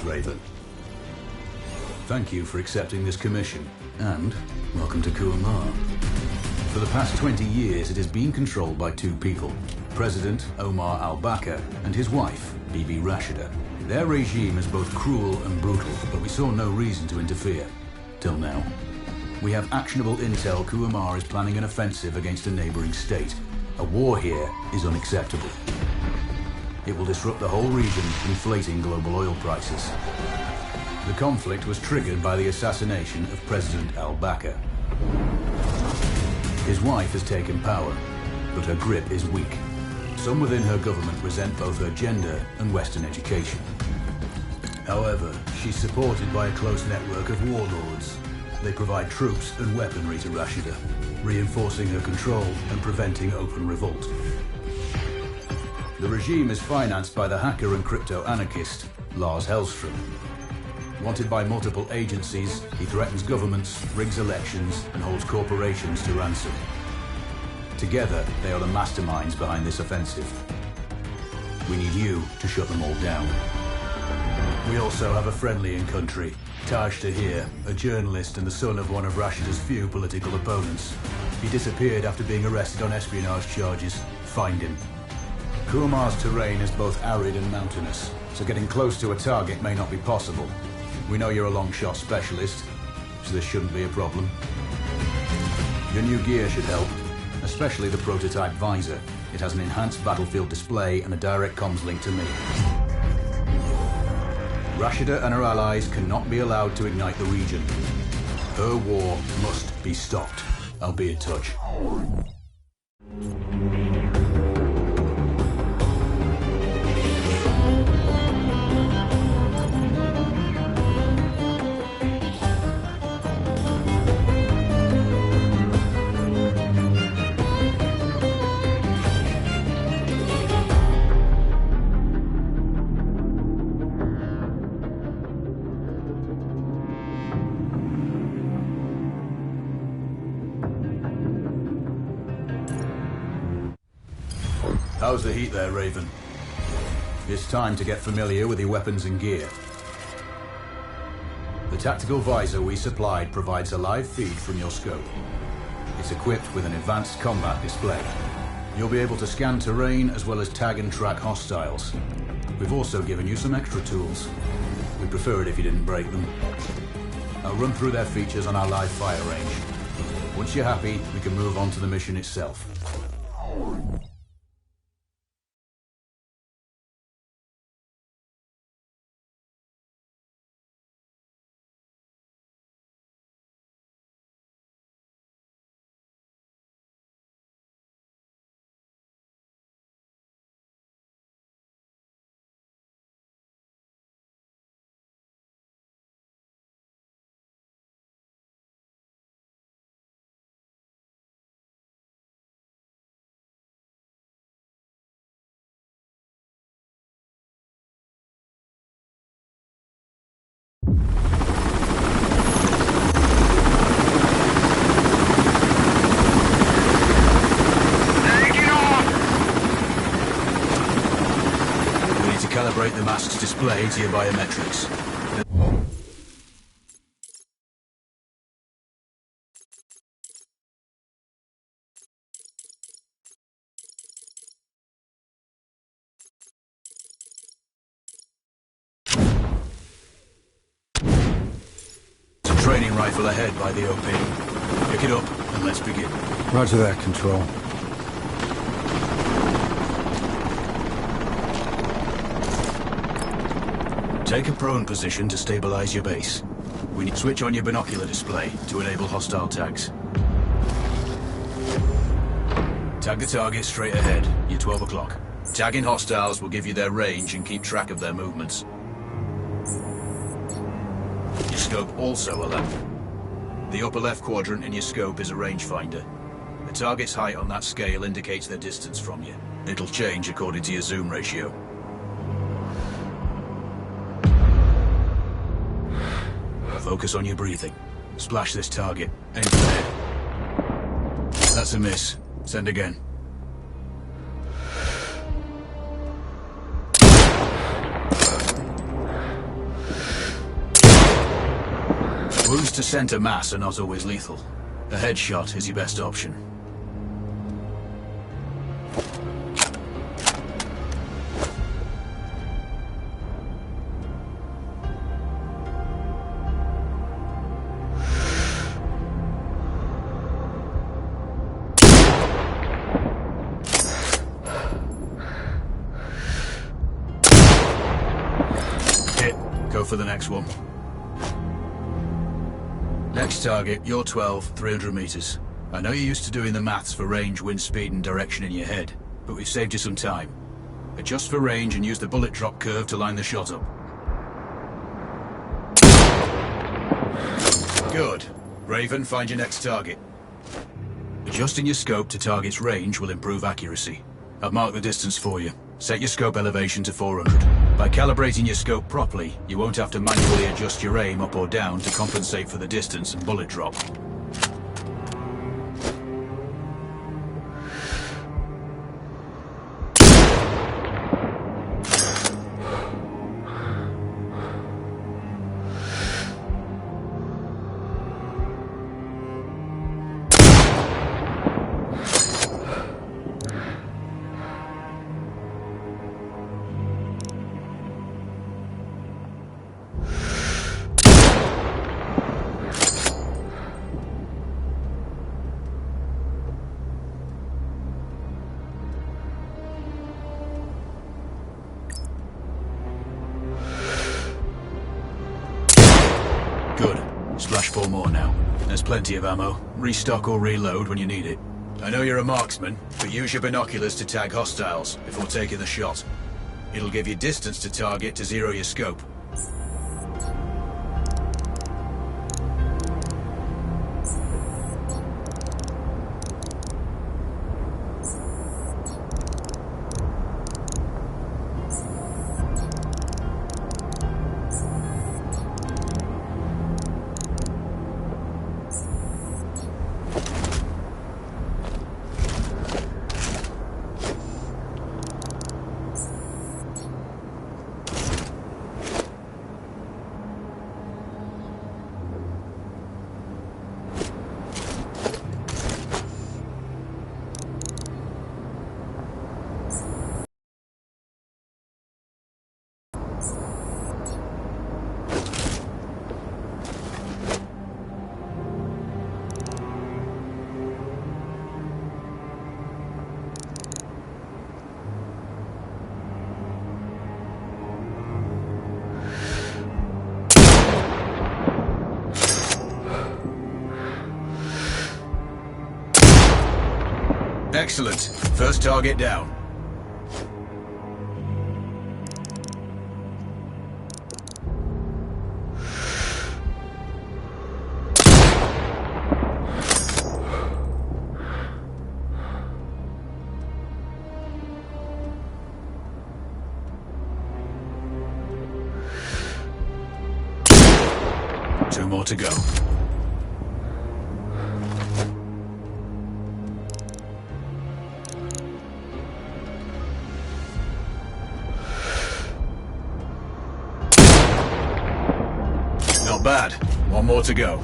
Borderlands, Raven. Thank you for accepting this commission, and welcome to Kuamar. For the past 20 years, it has been controlled by two people, President Omar al-Bakr and his wife, Bibi Rashida. Their regime is both cruel and brutal, but we saw no reason to interfere, till now. We have actionable intel Kuamar is planning an offensive against a neighboring state. A war here is unacceptable. It will disrupt the whole region, inflating global oil prices. The conflict was triggered by the assassination of President al-Bakr. His wife has taken power, but her grip is weak. Some within her government resent both her gender and Western education. However, she's supported by a close network of warlords. They provide troops and weaponry to Rashida, reinforcing her control and preventing open revolt. The regime is financed by the hacker and crypto-anarchist, Lars Hellstrom. Wanted by multiple agencies, he threatens governments, rigs elections, and holds corporations to ransom. Together, they are the masterminds behind this offensive. We need you to shut them all down. We also have a friendly in country, Taj Tahir, a journalist and the son of one of Rashida's few political opponents. He disappeared after being arrested on espionage charges. Find him. Kuamar's terrain is both arid and mountainous, so getting close to a target may not be possible. We know you're a long-shot specialist, so this shouldn't be a problem. Your new gear should help, especially the prototype visor. It has an enhanced battlefield display and a direct comms link to me. Rashida and her allies cannot be allowed to ignite the region. Her war must be stopped. I'll be in touch. How's the heat there, Raven? It's time to get familiar with your weapons and gear. The tactical visor we supplied provides a live feed from your scope. It's equipped with an advanced combat display. You'll be able to scan terrain as well as tag and track hostiles. We've also given you some extra tools. We'd prefer it if you didn't break them. I'll run through their features on our live fire range. Once you're happy, we can move on to the mission itself. Calibrate the mask's display to your biometrics. There's a training rifle ahead by the OP. Pick it up and let's begin. Roger that, Control. Take a prone position to stabilize your base. We need to switch on your binocular display to enable hostile tags. Tag the target straight ahead. You're 12 o'clock. Tagging hostiles will give you their range and keep track of their movements. Your scope also allows. The upper left quadrant in your scope is a rangefinder. The target's height on that scale indicates their distance from you. It'll change according to your zoom ratio. Focus on your breathing. Splash this target. Aim for the head. That's a miss. Send again. Wounds to center mass are not always lethal. A headshot is your best option. Hit. Go for the next one. Next target, you're 12, 300 meters. I know you're used to doing the maths for range, wind speed and direction in your head, but we've saved you some time. Adjust for range and use the bullet drop curve to line the shot up. Good. Raven, find your next target. Adjusting your scope to target's range will improve accuracy. I've marked the distance for you. Set your scope elevation to 400. By calibrating your scope properly, you won't have to manually adjust your aim up or down to compensate for the distance and bullet drop. Good. Splash 4 more now. There's plenty of ammo. Restock or reload when you need it. I know you're a marksman, but use your binoculars to tag hostiles before taking the shot. It'll give you distance to target to zero your scope. Excellent. First target down. Two more to go. Not bad. One more to go.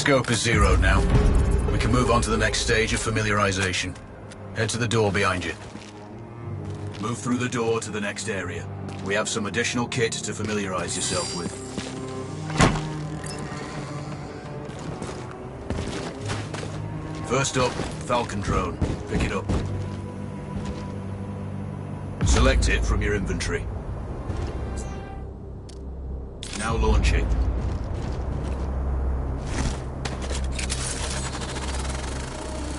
Scope is zeroed now. We can move on to the next stage of familiarization. Head to the door behind you. Move through the door to the next area. We have some additional kit to familiarize yourself with. First up, Falcon drone. Pick it up. Select it from your inventory. Now launching.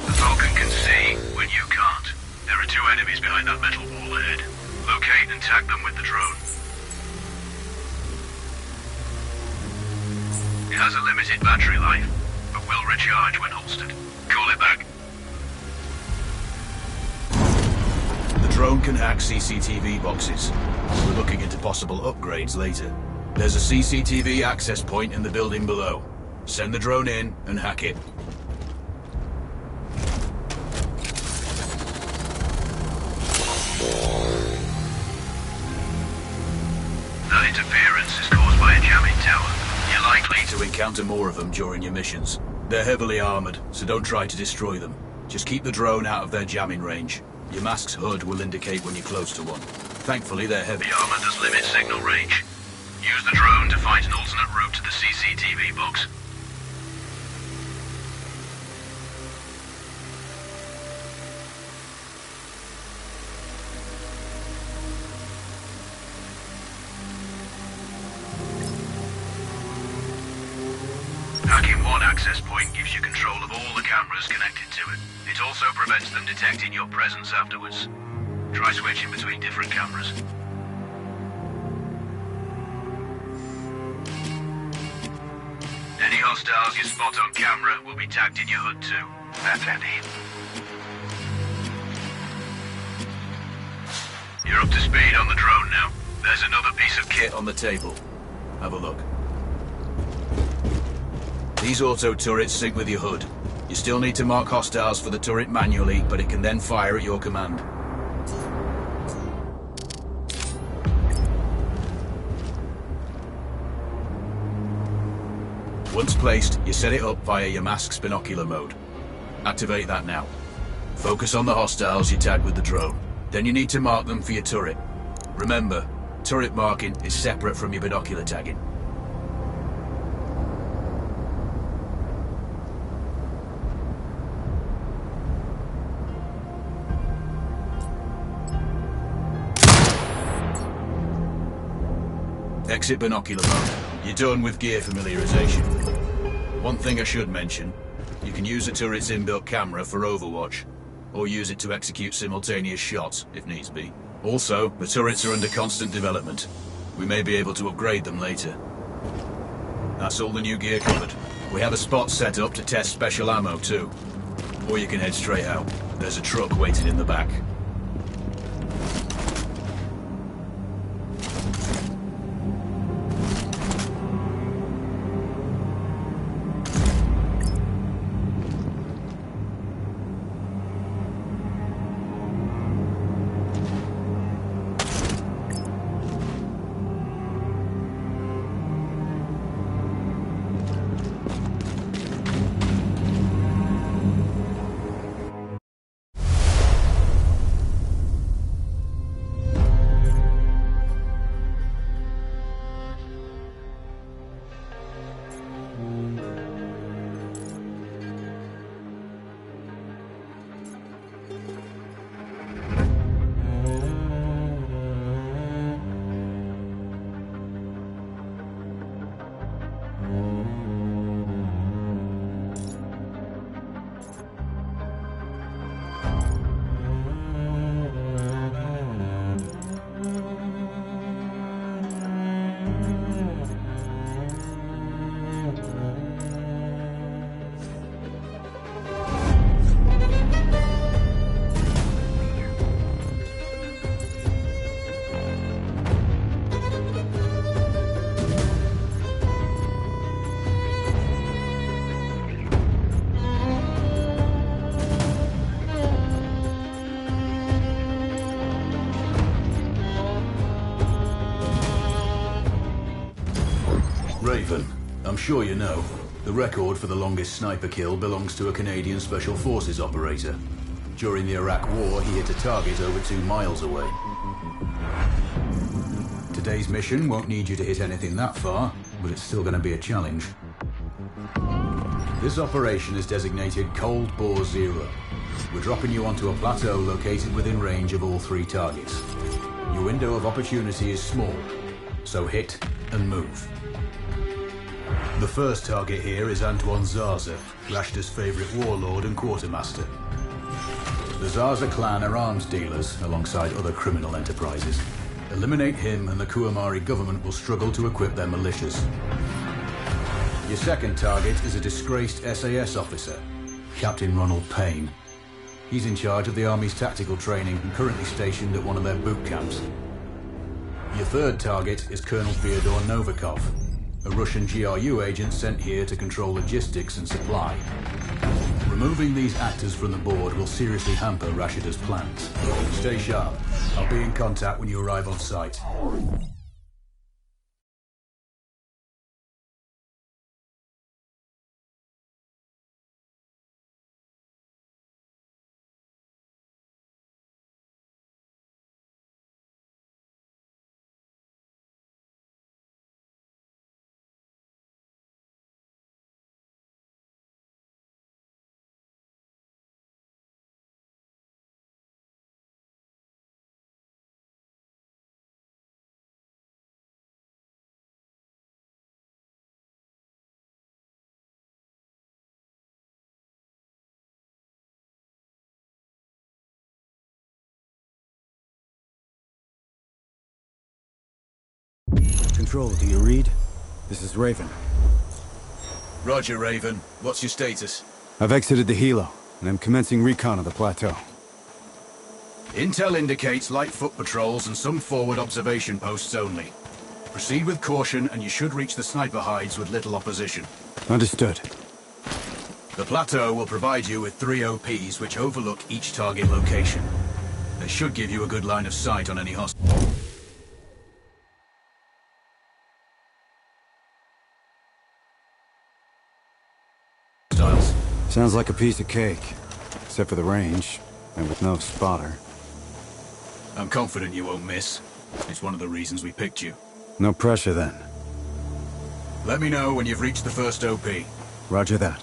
The Falcon can see when you can't. There are 2 enemies behind that metal wall ahead. Locate and tag them with the drone. It has a limited battery life, but will recharge when holstered. Call it back. The drone can hack CCTV boxes. We're looking into possible upgrades later. There's a CCTV access point in the building below. Send the drone in and hack it. That interference is caused by a jamming tower. You're likely To encounter more of them during your missions. They're heavily armored, so don't try to destroy them. Just keep the drone out of their jamming range. Your mask's HUD will indicate when you're close to one. Thankfully, they're heavy. The armor does limit signal range. Use the drone to find an alternate route to the CCTV box. Hacking one access point gives you control of all the cameras connected to it. It also prevents them detecting your presence afterwards. Try switching between different cameras. Any hostiles you spot on camera will be tagged in your HUD too. That's handy. You're up to speed on the drone now. There's another piece of kit On the table. Have a look. These auto turrets sync with your HUD. You still need to mark hostiles for the turret manually, but it can then fire at your command. Once placed, you set it up via your mask's binocular mode. Activate that now. Focus on the hostiles you tag with the drone. Then you need to mark them for your turret. Remember, turret marking is separate from your binocular tagging. Exit binocular mode. You're done with gear familiarization. One thing I should mention, you can use the turret's inbuilt camera for overwatch, or use it to execute simultaneous shots, if needs be. Also, the turrets are under constant development. We may be able to upgrade them later. That's all the new gear covered. We have a spot set up to test special ammo too. Or you can head straight out. There's a truck waiting in the back. Raven, I'm sure you know, the record for the longest sniper kill belongs to a Canadian Special Forces operator. During the Iraq War, he hit a target over 2 miles away. Today's mission won't need you to hit anything that far, but it's still going to be a challenge. This operation is designated Cold Bore Zero. We're dropping you onto a plateau located within range of all 3 targets. Your window of opportunity is small, so hit and move. The first target here is Antoine Zaza, Rashta's favorite warlord and quartermaster. The Zaza clan are arms dealers alongside other criminal enterprises. Eliminate him and the Kuamari government will struggle to equip their militias. Your second target is a disgraced SAS officer, Captain Ronald Payne. He's in charge of the Army's tactical training and currently stationed at one of their boot camps. Your third target is Colonel Fyodor Novikov, a Russian GRU agent sent here to control logistics and supply. Removing these actors from the board will seriously hamper Rashida's plans. Stay sharp. I'll be in contact when you arrive on site. Control, do you read? This is Raven. Roger, Raven. What's your status? I've exited the helo, and I'm commencing recon of the plateau. Intel indicates light foot patrols and some forward observation posts only. Proceed with caution and you should reach the sniper hides with little opposition. Understood. The plateau will provide you with 3 OPs which overlook each target location. They should give you a good line of sight on any hostiles. Sounds like a piece of cake. Except for the range, and with no spotter. I'm confident you won't miss. It's one of the reasons we picked you. No pressure then. Let me know when you've reached the first OP. Roger that.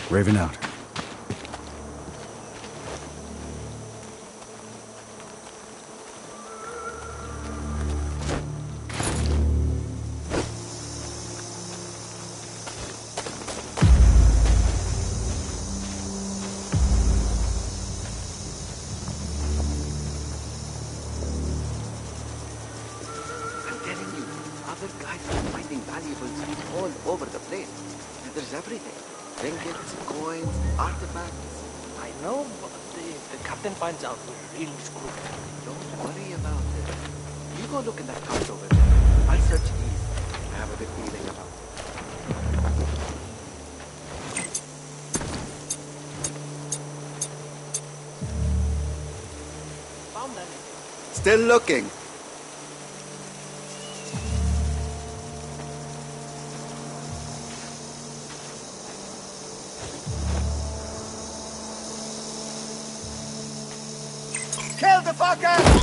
Raven out. There's everything. Trinkets, coins, artifacts. I know, but if the captain finds out, we're really screwed. Don't worry about it. You go look in that cupboard over there. I'll search these. I have a good feeling about it. Found that. Still looking. Kill the fucker!